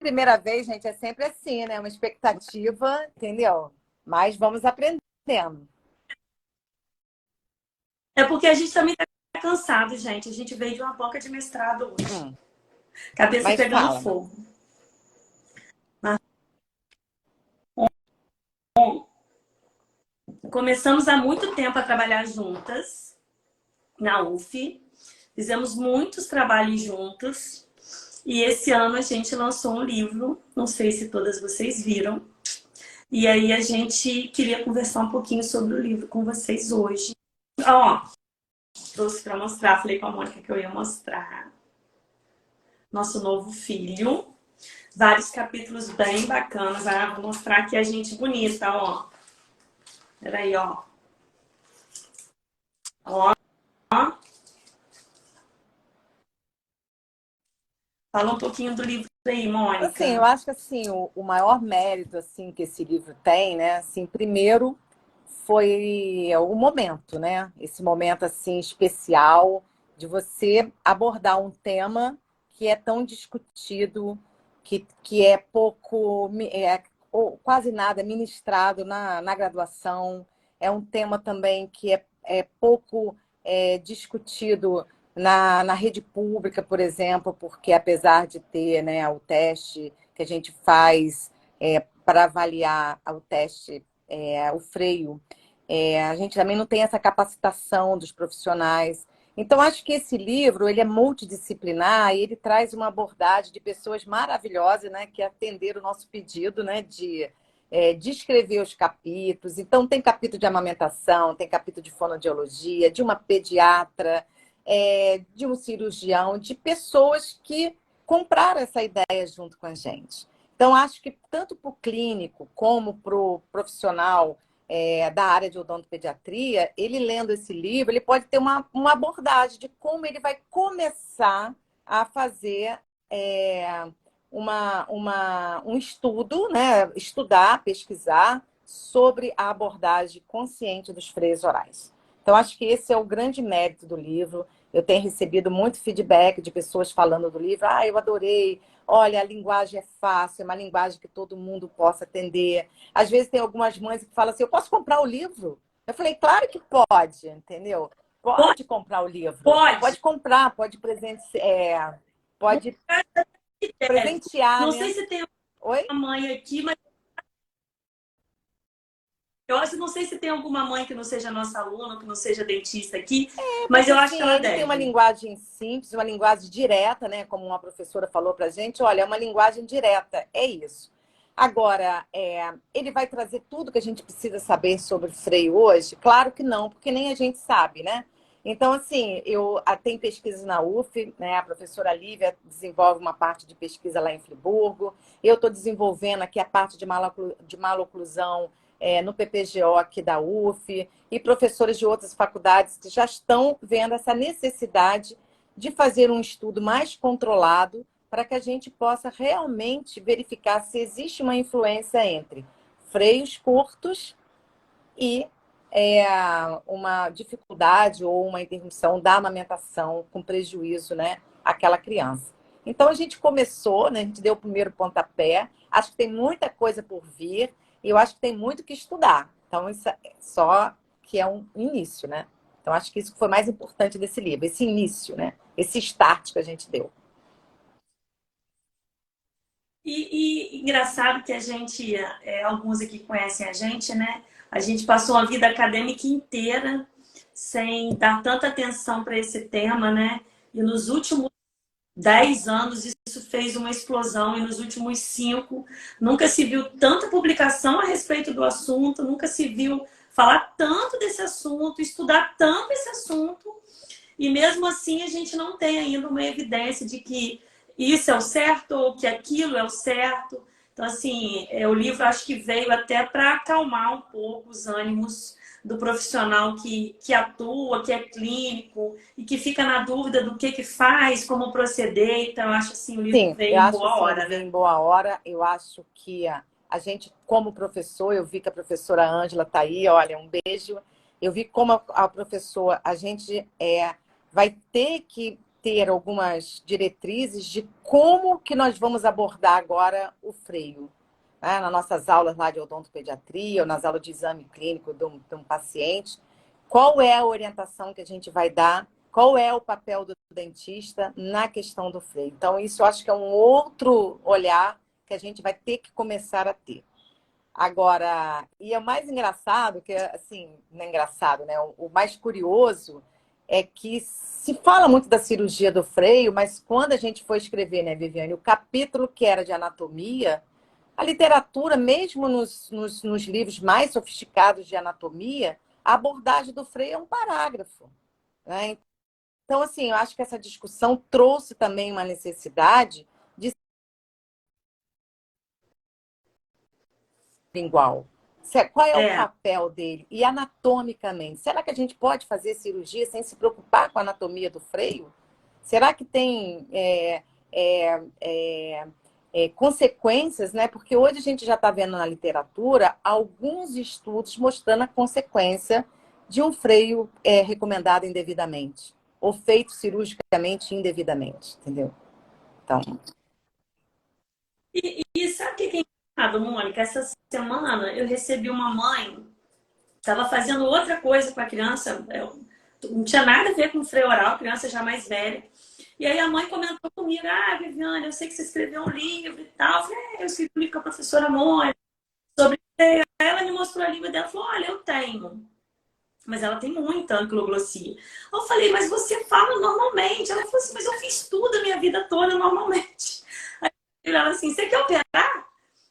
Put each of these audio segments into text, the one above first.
primeira vez, gente, é sempre assim, né? Uma expectativa, entendeu? Mas vamos aprendendo. É porque a gente também tá cansado, gente. A gente veio de uma banca de mestrado hoje. Cabeça Mas pegando fala. fogo. Mas, começamos há muito tempo a trabalhar juntas na UF. Fizemos muitos trabalhos juntos. E esse ano a gente lançou um livro. Não sei se todas vocês viram. E aí a gente queria conversar um pouquinho sobre o livro com vocês hoje. Ó, trouxe para mostrar. Falei com a Mônica que eu ia mostrar. Nosso novo filho. Vários capítulos bem bacanas. Ah, vou mostrar aqui a gente bonita, ó. Peraí, ó. Ó. Fala um pouquinho do livro aí, Assim, Mônica. eu acho que assim, o maior mérito assim que esse livro tem, né? Assim, primeiro foi o momento, né? Esse momento assim especial de você abordar um tema que é tão discutido, que é pouco, ou quase nada ministrado na graduação. É um tema também que é pouco discutido na rede pública, por exemplo, porque apesar de ter, né, o teste que a gente faz para avaliar o teste, o freio, a gente também não tem essa capacitação dos profissionais. Então, acho que esse livro ele é multidisciplinar e ele traz uma abordagem de pessoas maravilhosas, né, que atenderam o nosso pedido, né, de escrever os capítulos. Então, tem capítulo de amamentação, tem capítulo de fonoaudiologia, de uma pediatra, de um cirurgião, de pessoas que compraram essa ideia junto com a gente. Então, acho que tanto para o clínico como para o profissional da área de odontopediatria, ele lendo esse livro, ele pode ter uma abordagem de como ele vai começar a fazer um estudo, né? Estudar, pesquisar sobre a abordagem consciente dos freios orais. Então, acho que esse é o grande mérito do livro. Eu tenho recebido muito feedback de pessoas falando do livro. Ah, eu adorei. Olha, a linguagem é fácil, é uma linguagem que todo mundo possa entender. Às vezes tem algumas mães que falam assim, eu posso comprar o livro? Eu falei, claro que pode, entendeu? Pode, Pode comprar o livro. pode. Pode comprar, pode presentear, Não sei né? se tem Oi? uma mãe aqui, mas eu acho, não sei se tem alguma mãe que não seja nossa aluna, que não seja dentista aqui, mas Porque eu acho que assim, ela ele tem uma deve. linguagem simples, uma linguagem direta, né? Como uma professora falou pra gente, olha, é uma linguagem direta, é isso. Agora, ele vai trazer tudo que a gente precisa saber sobre freio hoje? Claro que não, porque nem a gente sabe, né? Então, assim, tem pesquisas na UF, né? A professora Lívia desenvolve uma parte de pesquisa lá em Friburgo. Eu estou desenvolvendo aqui a parte de maloclusão no PPGO aqui da UF e professores de outras faculdades que já estão vendo essa necessidade de fazer um estudo mais controlado para que a gente possa realmente verificar se existe uma influência entre freios curtos e uma dificuldade ou uma interrupção da amamentação com prejuízo, né, àquela criança. Então a gente começou, né, a gente deu o primeiro pontapé, acho que tem muita coisa por vir e eu acho que tem muito que estudar. Então isso é só que é um início, né? Então acho que isso foi mais importante desse livro, esse início, né? Esse start que a gente deu. E engraçado que a gente, alguns aqui conhecem a gente, né? A gente passou a vida acadêmica inteira sem dar tanta atenção para esse tema, né? E nos últimos 10 anos isso fez uma explosão, e nos últimos 5 nunca se viu tanta publicação a respeito do assunto, nunca se viu falar tanto desse assunto, estudar tanto esse assunto. E mesmo assim a gente não tem ainda uma evidência de que isso é o certo ou que aquilo é o certo. Então, assim, o livro acho que veio até para acalmar um pouco os ânimos do profissional que atua, que é clínico e que fica na dúvida do que faz, como proceder. Então, eu acho assim, o livro Sim, veio eu em acho boa assim, ele hora, vem né? em boa hora. Eu acho que a gente, como professor, eu vi que a professora Ângela está aí, olha, um beijo. Eu vi como a professora, a gente vai ter que ter algumas diretrizes de como que nós vamos abordar agora o freio, né? Nas nossas aulas lá de odontopediatria ou nas aulas de exame clínico de um paciente. Qual é a orientação que a gente vai dar? Qual é o papel do dentista na questão do freio? Então, isso eu acho que é um outro olhar que a gente vai ter que começar a ter. Agora, e é o mais engraçado, que assim, não é engraçado, né? O mais curioso é que se fala muito da cirurgia do freio, mas quando a gente foi escrever, né, Viviane, o capítulo que era de anatomia, a literatura, mesmo nos livros mais sofisticados de anatomia, a abordagem do freio é um parágrafo, né? Então, assim, eu acho que essa discussão trouxe também uma necessidade de lingual. Qual é o É, papel dele? E anatomicamente, será que a gente pode fazer cirurgia sem se preocupar com a anatomia do freio? Será que tem consequências, né? Porque hoje a gente já está vendo na literatura alguns estudos mostrando a consequência de um freio recomendado indevidamente ou feito cirurgicamente indevidamente, entendeu? Então, e sabe o que é engraçado, Mônica? Essa semana eu recebi uma mãe, estava fazendo outra coisa com a criança, não tinha nada a ver com freio oral, criança já mais velha. E aí a mãe comentou comigo, ah, Viviane, eu sei que você escreveu um livro e tal. Eu falei, eu escrevi um livro com a professora Mônica sobre freio. Aí ela me mostrou a língua dela e falou, olha, eu tenho. Mas ela tem muita anquiloglossia. Eu falei, mas você fala normalmente. Ela falou assim, mas eu fiz tudo a minha vida toda normalmente. Aí ela assim, você quer operar?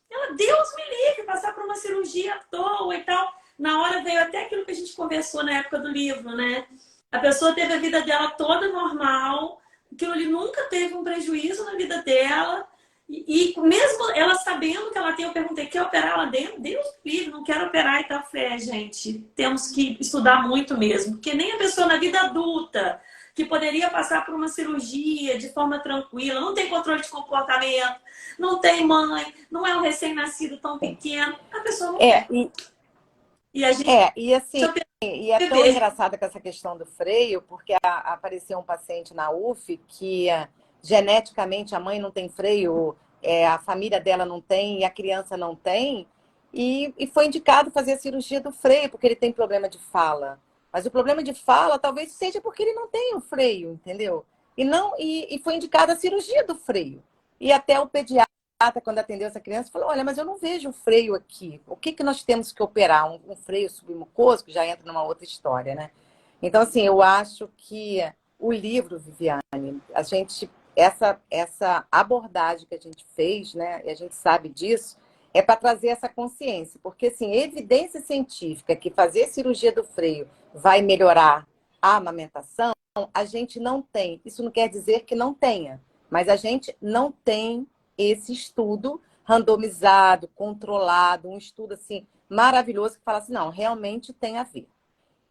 Ela, Deus me livre, passar por uma cirurgia à toa e tal. Na hora veio até aquilo que a gente conversou na época do livro, né? A pessoa teve a vida dela toda normal, que ele nunca teve um prejuízo na vida dela. E mesmo ela sabendo que ela tem, eu perguntei, quer operar lá dentro? Deus me livre, não quero operar e tal. Gente, temos que estudar muito mesmo, porque nem a pessoa na vida adulta, que poderia passar por uma cirurgia de forma tranquila, não tem controle de comportamento, não tem mãe, não é um recém-nascido tão pequeno, a pessoa não quer. e, E a gente e assim, opera e é tão bebê. engraçado com essa questão do freio, porque apareceu um paciente na UF que geneticamente a mãe não tem freio, a família dela não tem e a criança não tem, e foi indicado fazer a cirurgia do freio, porque ele tem problema de fala. Mas o problema de fala talvez seja porque ele não tem o freio, entendeu? E foi indicada a cirurgia do freio. E até o pediatra, quando atendeu essa criança, falou: olha, mas eu não vejo o freio aqui. O que nós temos que operar? Um freio submucoso, que já entra numa outra história, né? Então, assim, eu acho que o livro, Viviane, essa abordagem que a gente fez, né? E a gente sabe disso, é para trazer essa consciência. Porque, assim, evidência científica que fazer cirurgia do freio vai melhorar a amamentação, a gente não tem. Isso não quer dizer que não tenha, mas a gente não tem esse estudo randomizado, controlado, um estudo assim maravilhoso que fala assim, não, realmente tem a ver.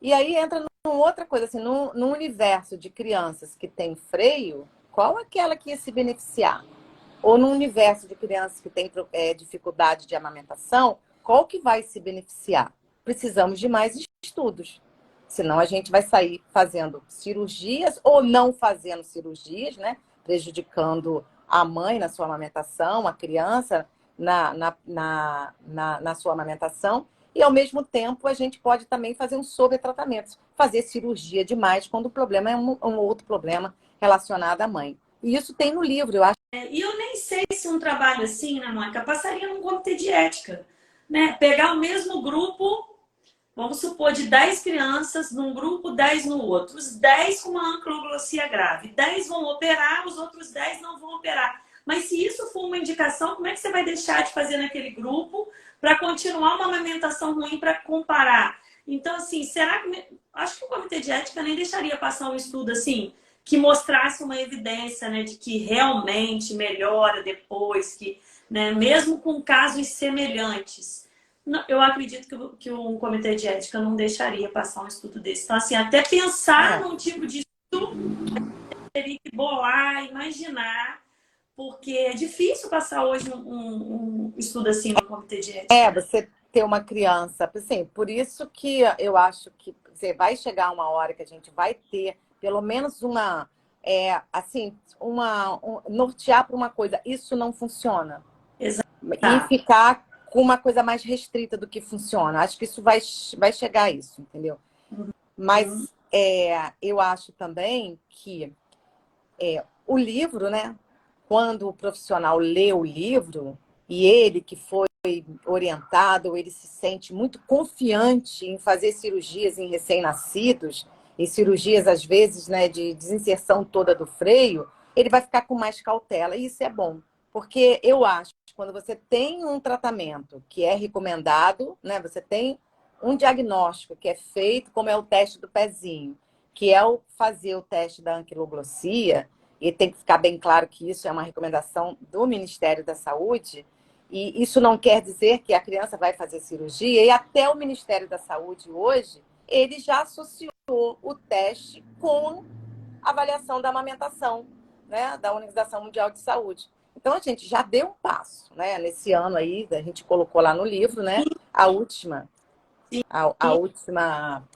E aí entra numa outra coisa, assim, no universo de crianças que tem freio, qual aquela que ia se beneficiar? Ou no universo de crianças que têm dificuldade de amamentação, qual que vai se beneficiar? Precisamos de mais estudos. Senão a gente vai sair fazendo cirurgias ou não fazendo cirurgias, né? Prejudicando a mãe na sua amamentação, a criança na sua amamentação. E, ao mesmo tempo, a gente pode também fazer um sobretratamento, fazer cirurgia demais quando o problema é um outro problema relacionado à mãe. E isso tem no livro, eu acho. E eu nem sei se um trabalho assim, né, Mônica, passaria num comitê de ética. Né? Pegar o mesmo grupo, vamos supor, de 10 crianças num grupo, 10 no outro. Os 10 com uma anquiloglossia grave. 10 vão operar, os outros 10 não vão operar. Mas se isso for uma indicação, como é que você vai deixar de fazer naquele grupo para continuar uma amamentação ruim para comparar? Então, assim, será que... Acho que o comitê de ética nem deixaria passar um estudo assim, que mostrasse uma evidência, né, de que realmente melhora depois, que, né, mesmo com casos semelhantes. Eu acredito que um comitê de ética não deixaria passar um estudo desse. Então, assim, até pensar num tipo de estudo, teria que bolar, imaginar, porque é difícil passar hoje um estudo assim no comitê de ética. Você ter uma criança, assim, por isso que eu acho que você vai chegar uma hora que a gente vai ter pelo menos assim, nortear para uma coisa, isso não funciona. Exato. E ficar com uma coisa mais restrita do que funciona. Acho que isso vai chegar a isso, entendeu? Mas eu acho também que o livro, né? Quando o profissional lê o livro, e ele que foi orientado, ele se sente muito confiante em fazer cirurgias em recém-nascidos, e cirurgias, às vezes, né, de desinserção toda do freio, ele vai ficar com mais cautela. E isso é bom, porque eu acho que quando você tem um tratamento que é recomendado, né, você tem um diagnóstico que é feito, como é o teste do pezinho, que é fazer o teste da anquiloglossia, e tem que ficar bem claro que isso é uma recomendação do Ministério da Saúde, e isso não quer dizer que a criança vai fazer cirurgia, e até o Ministério da Saúde hoje, ele já associou o teste com a avaliação da amamentação, né, da Organização Mundial de Saúde. Então, a gente já deu um passo, né? Nesse ano aí, a gente colocou lá no livro, né? A última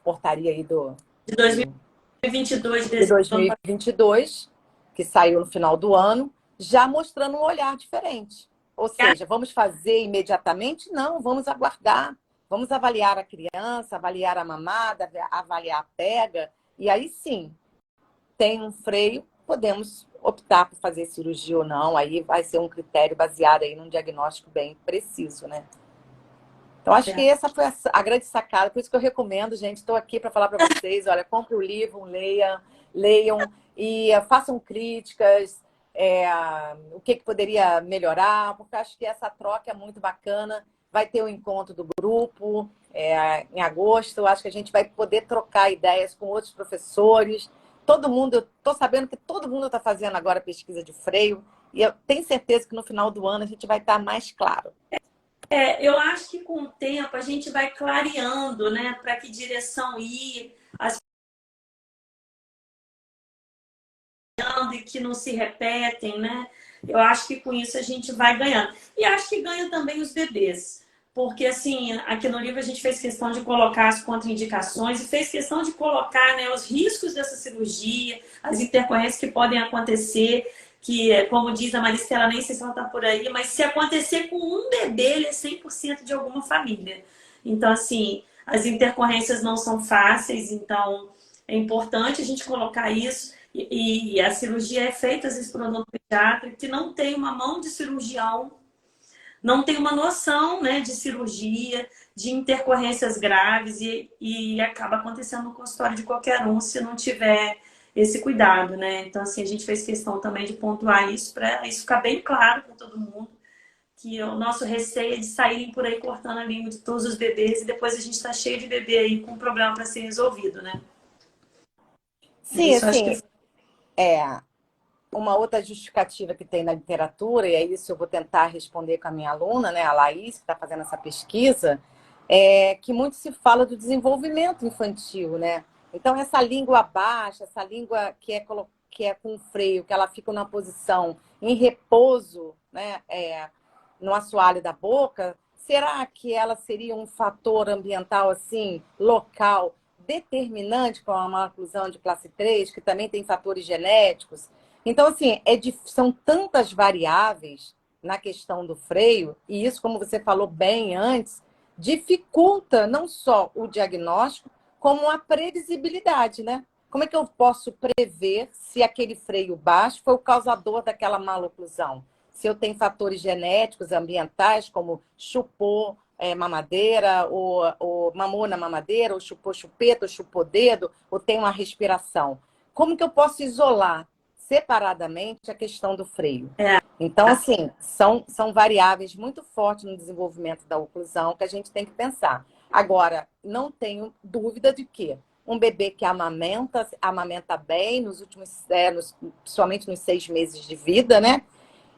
portaria aí De 2022, de desse ano. 2022, que saiu no final do ano, já mostrando um olhar diferente. Ou seja, vamos fazer imediatamente? Não, vamos aguardar. Vamos avaliar a criança, avaliar a mamada, avaliar a pega. E aí sim, tem um freio, podemos optar por fazer cirurgia ou não. Aí vai ser um critério baseado aí num diagnóstico bem preciso, né? Então, acho que essa foi a grande sacada. Por isso que eu recomendo, gente. Estou aqui para falar para vocês. Olha, compre o livro, leiam e façam críticas. O que poderia melhorar, porque acho que essa troca é muito bacana. Vai ter o encontro do grupo em agosto. Acho que a gente vai poder trocar ideias com outros professores. Todo mundo, eu estou sabendo que todo mundo está fazendo agora pesquisa de freio. E eu tenho certeza que no final do ano a gente vai estar mais claro. Eu acho que com o tempo a gente vai clareando, né, para que direção ir, e que não se repetem, né? Eu acho que com isso a gente vai ganhando. E acho que ganha também os bebês. Porque, assim, aqui no livro a gente fez questão de colocar as contraindicações e fez questão de colocar, né, os riscos dessa cirurgia, as intercorrências que podem acontecer, que, como diz a Maristela, nem sei se ela está por aí, mas se acontecer com um bebê, ele é 100% de alguma família. Então, assim, as intercorrências não são fáceis, então é importante a gente colocar isso. E a cirurgia é feita, às vezes, por um odontopediatra que não tem uma mão de cirurgião, não tem uma noção, né, de cirurgia, de intercorrências graves e acaba acontecendo no consultório de qualquer um se não tiver esse cuidado, né? Então, assim, a gente fez questão também de pontuar isso para isso ficar bem claro para todo mundo, que o nosso receio é de saírem por aí cortando a língua de todos os bebês e depois a gente está cheio de bebê aí com problema para ser resolvido, né? Sim, Isso acho que assim, uma outra justificativa que tem na literatura, e é isso eu vou tentar responder com a minha aluna, né, a Laís, que está fazendo essa pesquisa, é que muito se fala do desenvolvimento infantil, né? Então, essa língua baixa, essa língua que é com freio, que ela fica numa posição em repouso, né, no assoalho da boca, será que ela seria um fator ambiental, assim, local, determinante para uma oclusão de classe 3, que também tem fatores genéticos? Então, assim, são tantas variáveis na questão do freio, e isso, como você falou bem antes, dificulta não só o diagnóstico, como a previsibilidade, né? Como é que eu posso prever se aquele freio baixo foi o causador daquela maloclusão? Se eu tenho fatores genéticos, ambientais, como chupou mamadeira, ou mamou na mamadeira, ou chupou chupeta, ou chupou dedo, ou tem uma respiração. Como que eu posso isolar separadamente a questão do freio? Então, assim, são variáveis muito fortes no desenvolvimento da oclusão que a gente tem que pensar. Agora, não tenho dúvida de que um bebê que amamenta bem nos últimos, principalmente nos 6 meses de vida, né?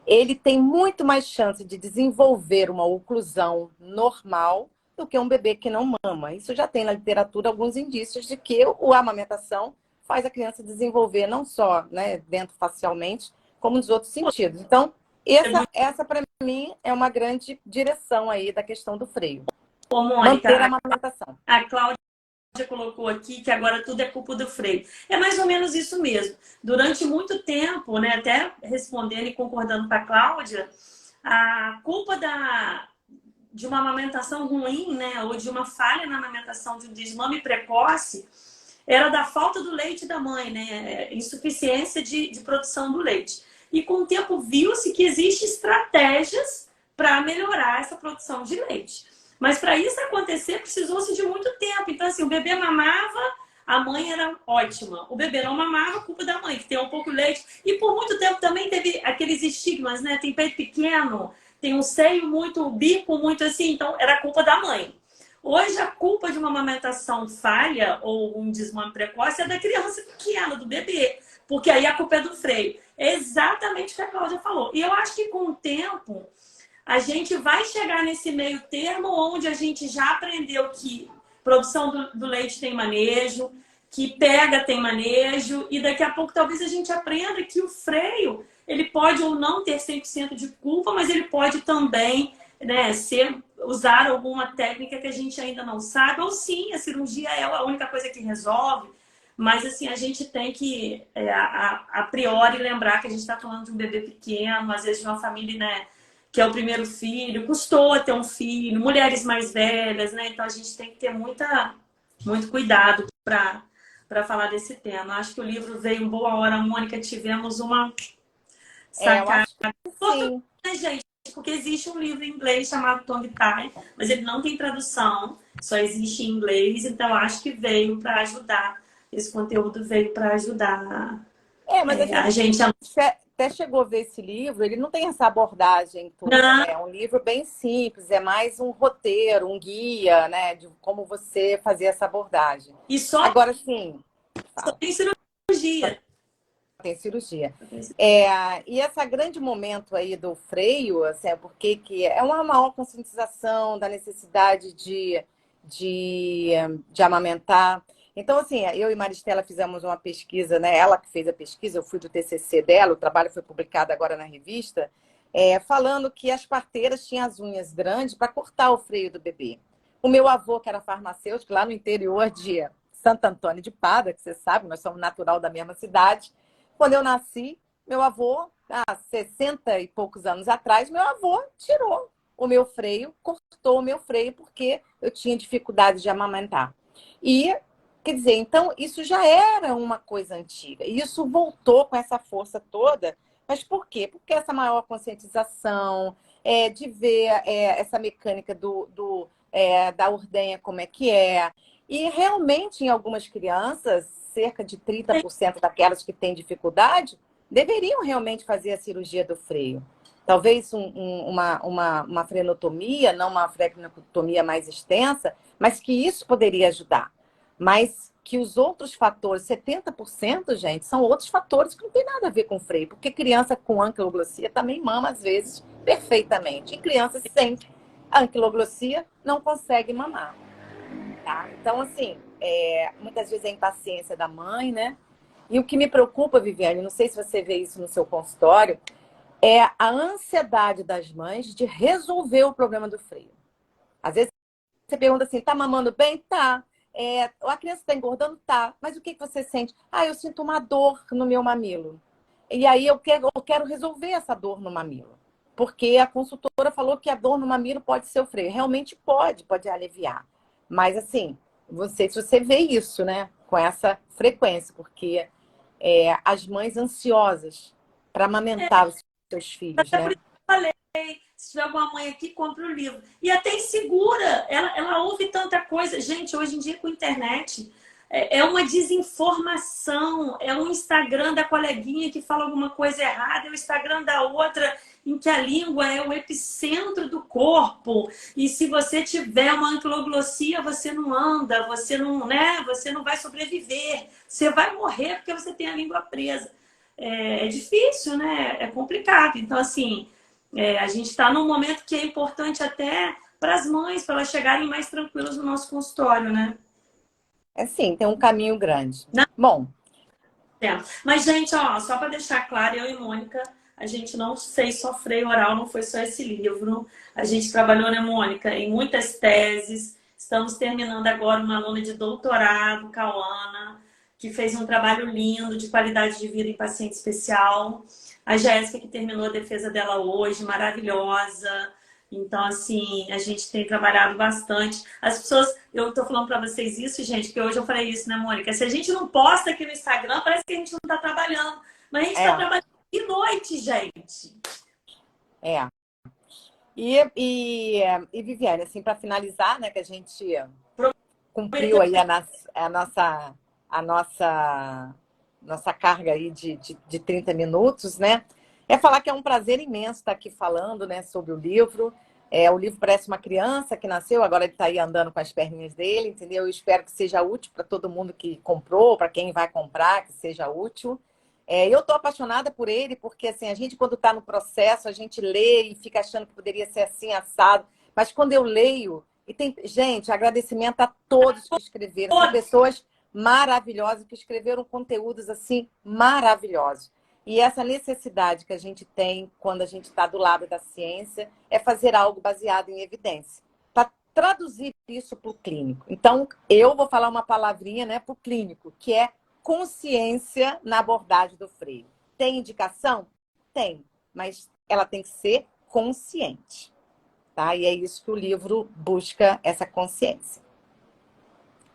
Ele tem muito mais chance de desenvolver uma oclusão normal do que um bebê que não mama. Isso já tem na literatura alguns indícios de que a amamentação faz a criança desenvolver não só, né, dentofacialmente, como nos outros sentidos. Então, essa para mim é uma grande direção aí da questão do freio. Ô, Mônica, Manter a amamentação. a Cláudia colocou aqui, que agora tudo é culpa do freio. É mais ou menos isso mesmo. Durante muito tempo, né, até respondendo e concordando com a Cláudia, a culpa de uma amamentação ruim, né, ou de uma falha na amamentação, de um desmame precoce, era da falta do leite da mãe, né, insuficiência de produção do leite. E com o tempo viu-se que existem estratégias para melhorar essa produção de leite. Mas para isso acontecer, precisou-se de muito tempo. Então, assim, o bebê mamava, a mãe era ótima. O bebê não mamava, culpa da mãe, que tem um pouco de leite. E por muito tempo também teve aqueles estigmas, né? Tem peito pequeno, tem um seio muito, bico muito assim. Então, era culpa da mãe. Hoje, a culpa de uma amamentação falha ou um desmame precoce é da criança pequena, do bebê. Porque aí a culpa é do freio. É exatamente o que a Cláudia falou. E eu acho que com o tempo a gente vai chegar nesse meio termo onde a gente já aprendeu que produção do leite tem manejo, que pega tem manejo, e daqui a pouco talvez a gente aprenda que o freio, ele pode ou não ter 100% de culpa, mas ele pode também, né, usar alguma técnica que a gente ainda não sabe, ou sim, a cirurgia é a única coisa que resolve, mas assim, a gente tem que, a priori, lembrar que a gente está falando de um bebê pequeno, às vezes de uma família, né, que é o primeiro filho, custou ter um filho, mulheres mais velhas, né? Então a gente tem que ter muito cuidado para falar desse tema. Acho que o livro veio em boa hora, Mônica, tivemos uma Eu sacada. acho que sim. Né, gente? Porque existe um livro em inglês chamado Tongue Tie, mas ele não tem tradução, só existe em inglês, então acho que veio para ajudar. Esse conteúdo veio para ajudar Mas a a gente gente a... até chegou a ver esse livro, ele não tem essa abordagem toda, Não, né? É um livro bem simples, é mais um roteiro, um guia, né? De como você fazer essa abordagem. e só, Agora, sim, só fala, tem cirurgia. tem cirurgia. Só tem cirurgia. E esse grande momento aí do freio, assim, é porque que é uma maior conscientização da necessidade de, de amamentar. Então, assim, eu e Maristela fizemos uma pesquisa, né? Ela que fez a pesquisa, eu fui do TCC dela, o trabalho foi publicado agora na revista, falando que as parteiras tinham as unhas grandes para cortar o freio do bebê. O meu avô, que era farmacêutico, lá no interior de Santo Antônio de Pada, que você sabe, nós somos natural da mesma cidade, quando eu nasci, meu avô, há 60 e poucos anos atrás, meu avô tirou o meu freio, cortou o meu freio, porque eu tinha dificuldade de amamentar. E quer dizer, então isso já era uma coisa antiga. E isso voltou com essa força toda. Mas por quê? Porque essa maior conscientização, de ver essa mecânica da ordenha como é que é. E realmente, em algumas crianças, cerca de 30% daquelas que têm dificuldade, deveriam realmente fazer a cirurgia do freio. Talvez uma frenotomia, não uma frenotomia mais extensa, mas que isso poderia ajudar. Mas que os outros fatores, 70%, gente, são outros fatores que não tem nada a ver com freio, porque criança com anquiloglossia também mama, às vezes, perfeitamente. E criança sem anquiloglossia não consegue mamar. Tá? Então, assim, muitas vezes é a impaciência da mãe, né? E o que me preocupa, Viviane, não sei se você vê isso no seu consultório, é a ansiedade das mães de resolver o problema do freio. Às vezes você pergunta assim, tá mamando bem? Tá. A criança está engordando? Tá. Mas o que você sente? Eu sinto uma dor no meu mamilo. E aí eu quero resolver essa dor no mamilo. Porque a consultora falou que a dor no mamilo pode ser o freio. Realmente pode aliviar. Mas assim, não sei se você vê isso, né? Com essa frequência, porque as mães ansiosas para amamentar os seus filhos, Até por né? isso que eu falei, se tiver alguma mãe aqui, compre o livro. E até insegura, ela ouve tanta coisa. Gente, hoje em dia com a internet, é uma desinformação. É um Instagram da coleguinha que fala alguma coisa errada, é o Instagram da outra em que a língua é o epicentro do corpo. E se você tiver uma anquiloglossia, você não anda, você não, né? Você não vai sobreviver. Você vai morrer porque você tem a língua presa. É difícil, né? É complicado. Então, assim, a gente está num momento que é importante até para as mães, para elas chegarem mais tranquilas no nosso consultório, né? Sim, tem um caminho grande. Não, Bom, mas, gente, ó, só para deixar claro, eu e Mônica, a gente não fez só freio oral, não foi só esse livro. A gente trabalhou, né, Mônica, em muitas teses, Estamos terminando agora uma aluna de doutorado, Cauana, que fez um trabalho lindo de qualidade de vida em paciente especial. A Jéssica, que terminou a defesa dela hoje, maravilhosa. Então, assim, a gente tem trabalhado bastante. As pessoas, eu tô falando para vocês isso, gente, que hoje eu falei isso, né, Mônica? Se a gente não posta aqui no Instagram, parece que a gente não tá trabalhando. Mas a gente tá trabalhando de noite, gente. É. E Viviane, assim, para finalizar, né, que a gente cumpriu aí a nossa carga aí de 30 minutos, né? É falar que é um prazer imenso estar aqui falando, né, sobre o livro. O livro parece uma criança que nasceu, agora ele está aí andando com as perninhas dele, entendeu? Eu espero que seja útil para todo mundo que comprou, para quem vai comprar, que seja útil. Eu estou apaixonada por ele, porque assim, a gente, quando está no processo, a gente lê e fica achando que poderia ser assim, assado. Mas quando eu leio, e tem, gente, agradecimento a todos que escreveram. São pessoas maravilhosas que escreveram conteúdos assim maravilhosos. E essa necessidade que a gente tem quando a gente está do lado da ciência é fazer algo baseado em evidência, para traduzir isso para o clínico. Então, eu vou falar uma palavrinha, né, para o clínico, que é consciência na abordagem do freio. Tem indicação? Tem, mas ela tem que ser consciente. Tá? E é isso que o livro busca, essa consciência.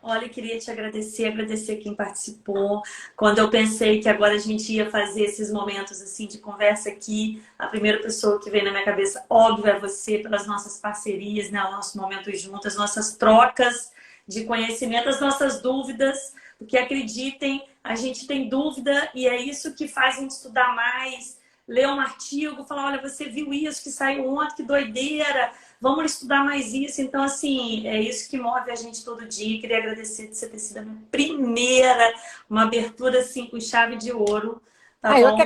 Olha, queria te agradecer quem participou. Quando eu pensei que agora a gente ia fazer esses momentos assim de conversa aqui, a primeira pessoa que veio na minha cabeça, óbvio, é você, pelas nossas parcerias, né? O nosso momento junto, as nossas trocas de conhecimento, as nossas dúvidas, porque acreditem, a gente tem dúvida e é isso que faz a gente estudar mais, ler um artigo, falar, olha, você viu isso que saiu ontem, que doideira! Vamos estudar mais isso. Então, assim, é isso que move a gente todo dia. Queria agradecer de você ter sido a minha primeira, uma abertura assim com chave de ouro. Tá bom? Eu que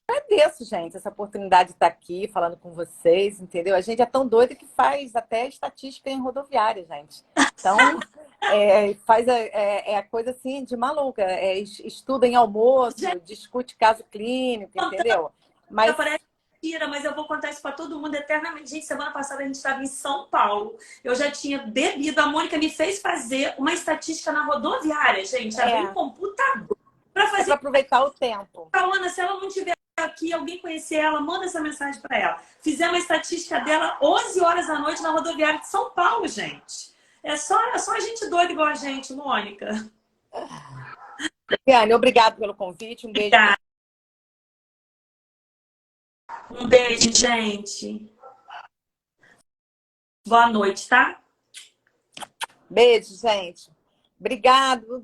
agradeço, gente, essa oportunidade de estar aqui falando com vocês, entendeu? A gente é tão doida que faz até estatística em rodoviária, gente. Então, faz a coisa assim de maluca. Estuda em almoço, discute caso clínico, entendeu? Mas mentira, mas eu vou contar isso para todo mundo eternamente. Gente, semana passada a gente estava em São Paulo. Eu já tinha bebido. A Mônica me fez fazer uma estatística na rodoviária, gente. Abri um computador para fazer. Para aproveitar o tempo. Ana, se ela não tiver aqui, alguém conhecer ela, manda essa mensagem para ela. Fizemos a estatística dela 11 horas da noite na rodoviária de São Paulo, gente. É só a gente doida igual a gente, Mônica. Viane, obrigado pelo convite. Um beijo. Um beijo, gente. Boa noite, tá? Beijo, gente. Obrigado.